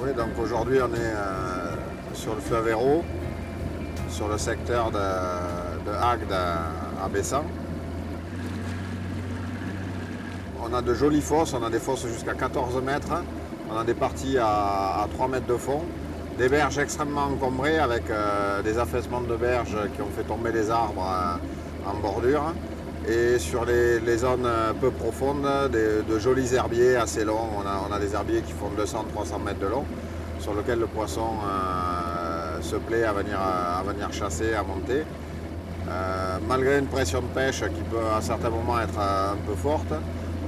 Oui, donc aujourd'hui on est sur le fleuve Hérault, sur le secteur de Agde à Bessan. On a de jolies fosses, on a des fosses jusqu'à 14 mètres, on a des parties à 3 mètres de fond, des berges extrêmement encombrées avec des affaissements de berges qui ont fait tomber les arbres en bordure. Et sur les zones peu profondes, de jolis herbiers assez longs. On a des herbiers qui font 200-300 mètres de long, sur lesquels le poisson se plaît à venir chasser, à monter. Malgré une pression de pêche qui peut à certains moments être un peu forte,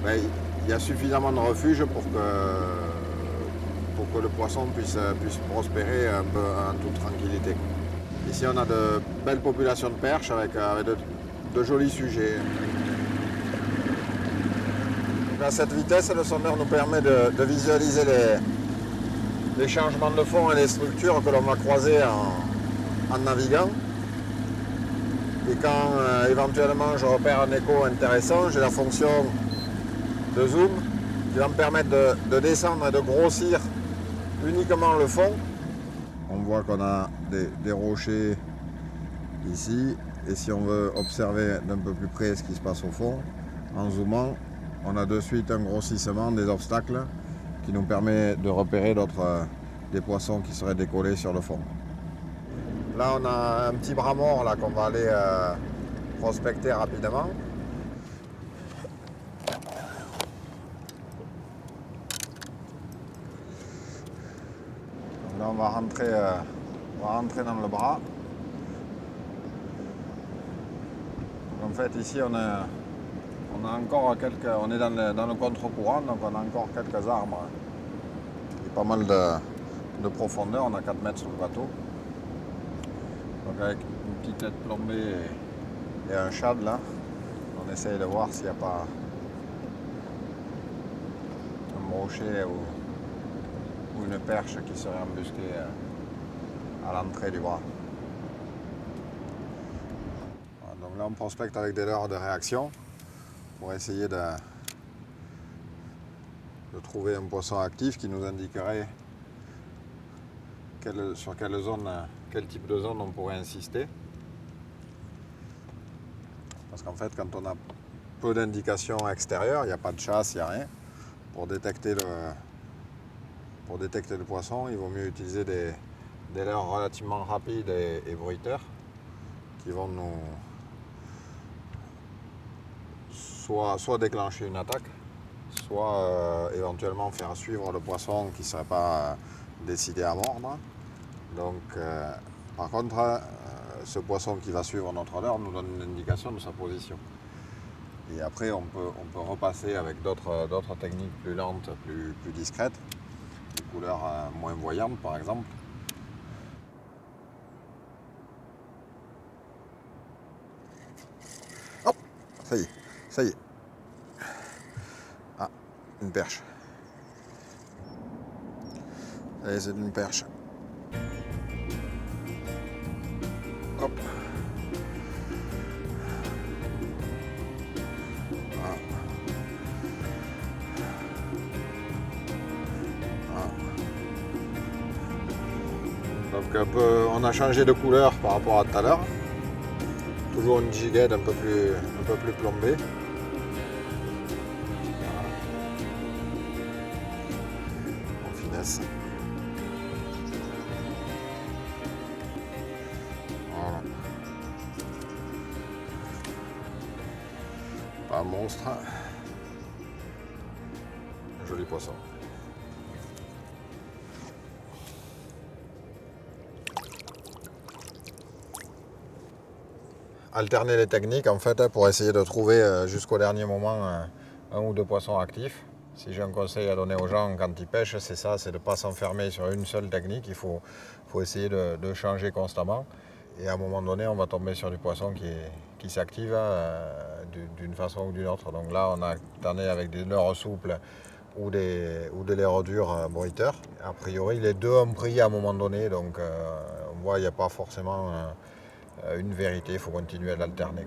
ben, il y a suffisamment de refuge pour que le poisson puisse prospérer un peu en toute tranquillité. Ici on a de belles populations de perches avec de jolis sujets. À cette vitesse, le sondeur nous permet de visualiser les changements de fond et les structures que l'on va croiser en naviguant. Et quand éventuellement je repère un écho intéressant, j'ai la fonction de zoom qui va me permettre de descendre et de grossir uniquement le fond. On voit qu'on a des rochers ici, et si on veut observer d'un peu plus près ce qui se passe au fond, en zoomant, on a de suite un grossissement des obstacles qui nous permet de repérer des poissons qui seraient décollés sur le fond. Là on a un petit bras mort là, qu'on va aller prospecter rapidement. Donc là on va rentrer dans le bras. En fait ici on a encore on est dans le contre-courant, donc on a encore quelques arbres et pas mal de profondeur. On a 4 mètres sur le bateau. Donc avec une petite tête plombée et un shad là, on essaye de voir s'il n'y a pas un brochet ou une perche qui serait embusquée à l'entrée du bras. Voilà, donc là on prospecte avec des leurres de réaction pour essayer de trouver un poisson actif qui nous indiquerait sur quel type de zone on pourrait insister. Parce qu'en fait, quand on a peu d'indications extérieures, il n'y a pas de chasse, il n'y a rien, pour détecter le poisson, il vaut mieux utiliser des leurres relativement rapides et bruiteurs qui vont nous soit déclencher une attaque, soit éventuellement faire suivre le poisson qui ne serait pas décidé à mordre. Donc, par contre, ce poisson qui va suivre notre leurre nous donne une indication de sa position. Et après, on peut repasser avec d'autres techniques plus lentes, plus discrètes, des couleurs moins voyantes par exemple. Hop, ça y est. Ah, une perche. Allez, c'est une perche. Hop. Donc on a changé de couleur par rapport à tout à l'heure. Toujours une gigue un peu plus plombée. Voilà. En finesse. Voilà. Pas un monstre. Un joli poisson. Alterner les techniques en fait pour essayer de trouver jusqu'au dernier moment un ou deux poissons actifs. Si j'ai un conseil à donner aux gens quand ils pêchent, c'est ça, c'est de ne pas s'enfermer sur une seule technique. Il faut essayer de changer constamment. Et à un moment donné, on va tomber sur du poisson qui s'active d'une façon ou d'une autre. Donc là, on a alterné avec des leurres souples ou des leurres dures bruiteurs. A priori, les deux ont pris à un moment donné, donc on voit qu'il n'y a pas forcément une vérité, il faut continuer à l'alterner.